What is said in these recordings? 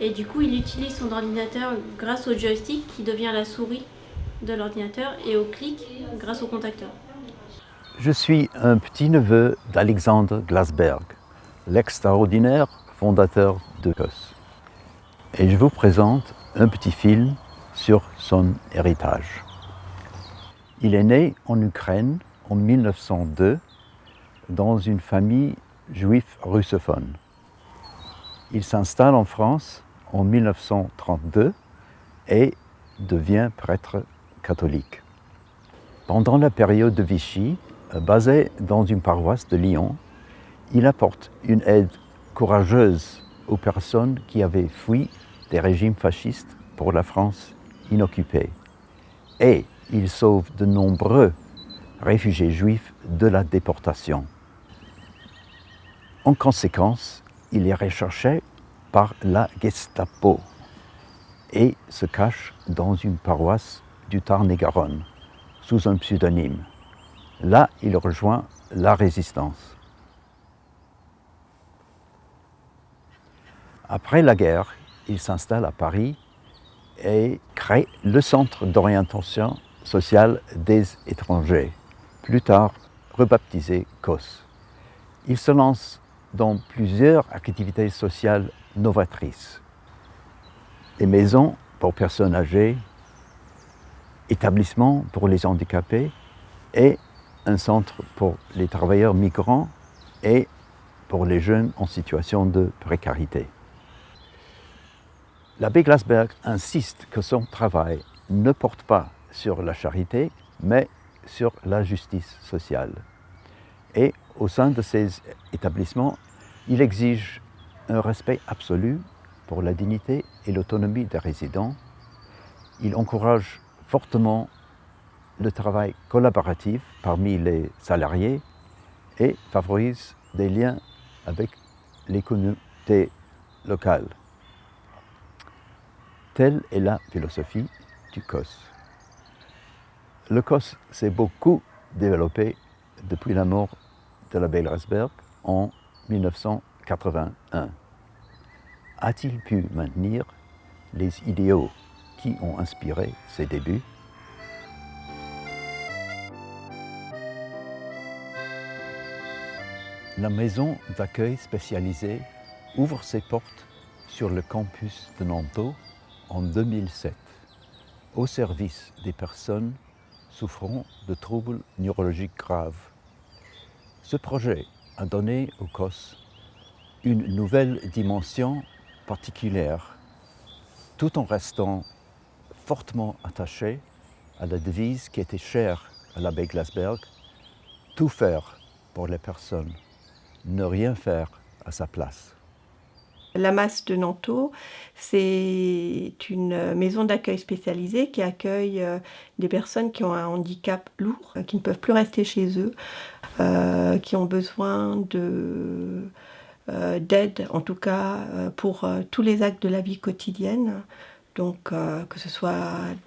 Et du coup, il utilise son ordinateur grâce au joystick qui devient la souris de l'ordinateur et au clic grâce au contacteur. Je suis un petit-neveu d'Alexander Glasberg, l'extraordinaire fondateur de COS. Et je vous présente un petit film sur son héritage. Il est né en Ukraine en 1902 dans une famille juive russophone. Il s'installe en France en 1932 et devient prêtre catholique. Pendant la période de Vichy, basé dans une paroisse de Lyon, il apporte une aide courageuse aux personnes qui avaient fui des régimes fascistes pour la France inoccupée. Et il sauve de nombreux réfugiés juifs de la déportation. En conséquence, il est recherché par la Gestapo et se cache dans une paroisse du Tarn-et-Garonne sous un pseudonyme. Là, il rejoint la résistance. Après la guerre, il s'installe à Paris et crée le Centre d'orientation sociale des étrangers, plus tard rebaptisé COS. Il se lance dans plusieurs activités sociales novatrices. Les maisons pour personnes âgées, établissements pour les handicapés et un centre pour les travailleurs migrants et pour les jeunes en situation de précarité. L'abbé Glasberg insiste que son travail ne porte pas sur la charité, mais sur la justice sociale. Et au sein de ces établissements, il exige un respect absolu pour la dignité et l'autonomie des résidents. Il encourage fortement le travail collaboratif parmi les salariés et favorise des liens avec les communautés locales. Telle est la philosophie du COS. Le COS s'est beaucoup développé depuis la mort de l'abbé Glasberg en 1981. A-t-il pu maintenir les idéaux qui ont inspiré ses débuts? La maison d'accueil spécialisée ouvre ses portes sur le campus de Nanteau en 2007, au service des personnes souffrant de troubles neurologiques graves. Ce projet a donné au COS une nouvelle dimension particulière, tout en restant fortement attaché à la devise qui était chère à l'abbé Glasberg, tout faire pour les personnes, ne rien faire à sa place. La Masse de Nanteau, c'est une maison d'accueil spécialisée qui accueille des personnes qui ont un handicap lourd, qui ne peuvent plus rester chez eux, qui ont besoin d'aide, en tout cas pour tous les actes de la vie quotidienne. Donc que ce soit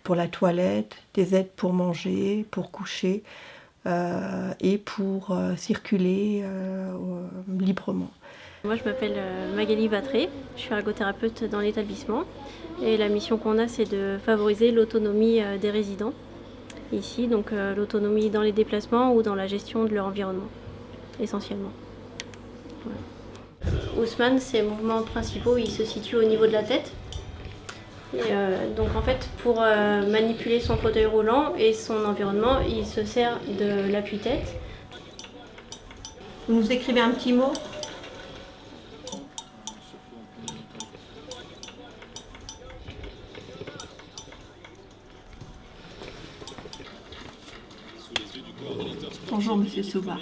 pour la toilette, des aides pour manger, pour coucher et pour circuler librement. Moi, je m'appelle Magali Vatré, je suis ergothérapeute dans l'établissement et la mission qu'on a, c'est de favoriser l'autonomie des résidents ici, donc l'autonomie dans les déplacements ou dans la gestion de leur environnement, essentiellement. Voilà. Haussmann, ses mouvements principaux, ils se situent au niveau de la tête. Et donc en fait, pour manipuler son fauteuil roulant et son environnement, il se sert de l'appui-tête. Vous nous écrivez un petit mot ? Bonjour, monsieur Souvard.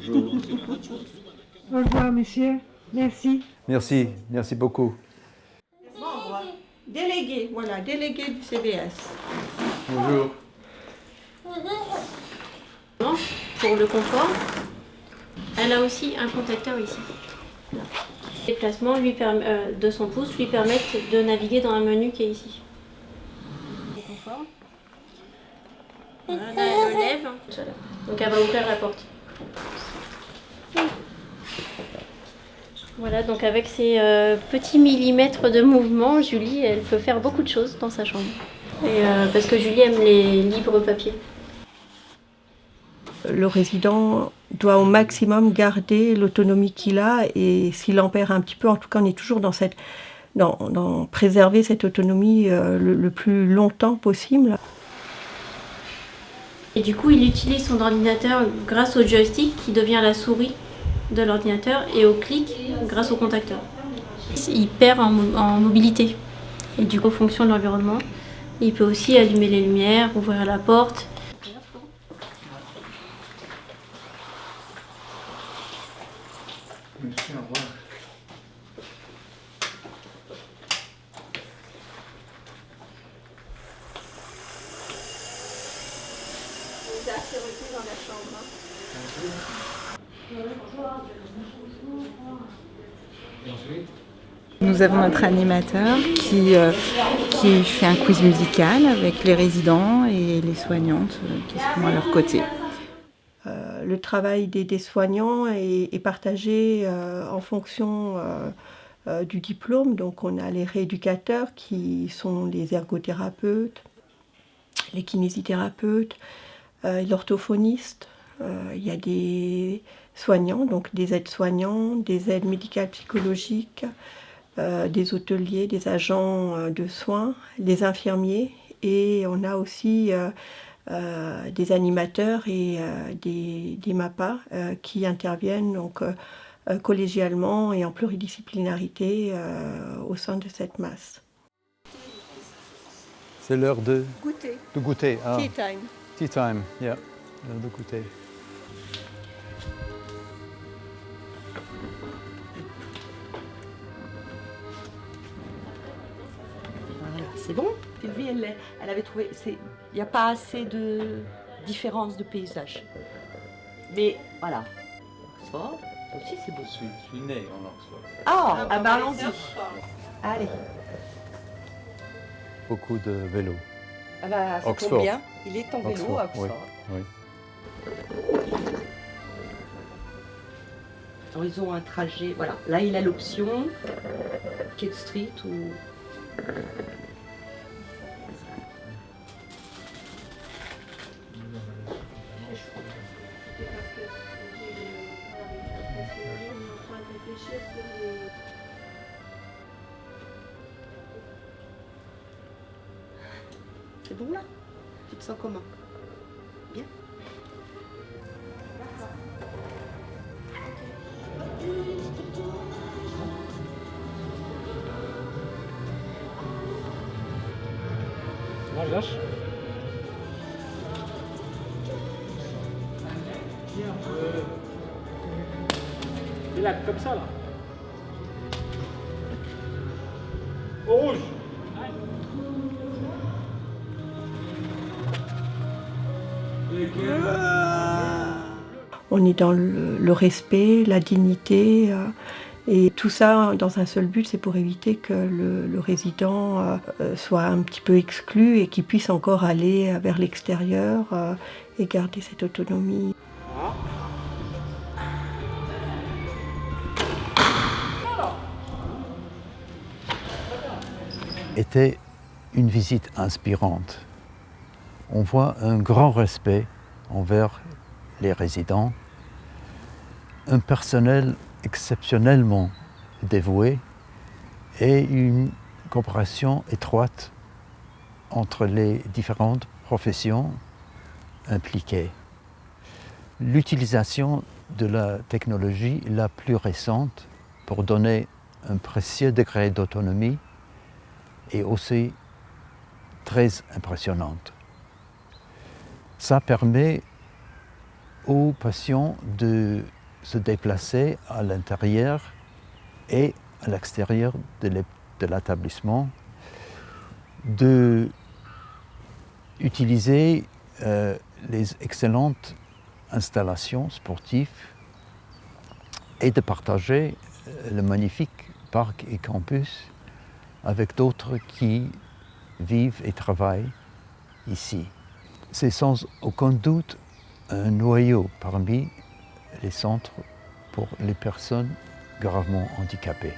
Bonjour. Au revoir, monsieur. Merci. Merci beaucoup. Membre, délégué, voilà, délégué du CBS. Bonjour. Pour le confort, elle a aussi un contacteur ici. Là. Les déplacements de son pouce lui permettent de naviguer dans un menu qui est ici. Le confort. Voilà, là, elle le lève. Donc elle va ouvrir la porte. Voilà, donc avec ces petits millimètres de mouvement, Julie, elle peut faire beaucoup de choses dans sa chambre. Et, parce que Julie aime les livres papier. Le résident doit au maximum garder l'autonomie qu'il a, et s'il en perd un petit peu, en tout cas on est toujours dans préserver cette autonomie le plus longtemps possible. Et du coup, il utilise son ordinateur grâce au joystick qui devient la souris de l'ordinateur et au clic grâce au contacteur. Il perd en mobilité et du coup, en fonction de l'environnement, il peut aussi allumer les lumières, ouvrir la porte. Merci, au revoir. Nous avons notre animateur qui fait un quiz musical avec les résidents et les soignantes qui sont à leur côté. Le travail des soignants est partagé en fonction du diplôme. Donc on a les rééducateurs qui sont les ergothérapeutes, les kinésithérapeutes, l'orthophoniste. Il y a des soignants, donc des aides-soignants, des aides médicales psychologiques, des hôteliers, des agents de soins, les infirmiers, et on a aussi des animateurs et des MAPA qui interviennent donc, collégialement et en pluridisciplinarité au sein de cette masse. C'est l'heure de Goûter. de goûter. Ah. Tea time. Tea time, yeah. L'heure de goûter. Voilà, c'est bon. Sylvie, elle avait trouvé. Il n'y a pas assez de différence de paysage. Mais voilà. Oxford, aussi c'est beau. Je suis né en Oxford. Ah bah allons-y. Allez. Beaucoup de vélos. Ah bah, ça Oxford. tombe bien. Il est en vélo à Oxford. Oui. Alors, ils ont un trajet. Voilà. Là, il a l'option Kate Street ou. C'est bon là? Tu te sens comment? Bien? Là, lâche. Et là, comme ça, là. Au rouge. On est dans le respect, la dignité, et tout ça dans un seul but, c'est pour éviter que le résident soit un petit peu exclu et qu'il puisse encore aller vers l'extérieur et garder cette autonomie. Était une visite inspirante. On voit un grand respect envers les résidents, un personnel exceptionnellement dévoué et une coopération étroite entre les différentes professions impliquées. L'utilisation de la technologie la plus récente pour donner un précieux degré d'autonomie est aussi très impressionnante. Ça permet aux patients de se déplacer à l'intérieur et à l'extérieur de l'établissement, d'utiliser les excellentes installations sportives et de partager le magnifique parc et campus avec d'autres qui vivent et travaillent ici. C'est sans aucun doute un noyau parmi les centres pour les personnes gravement handicapés.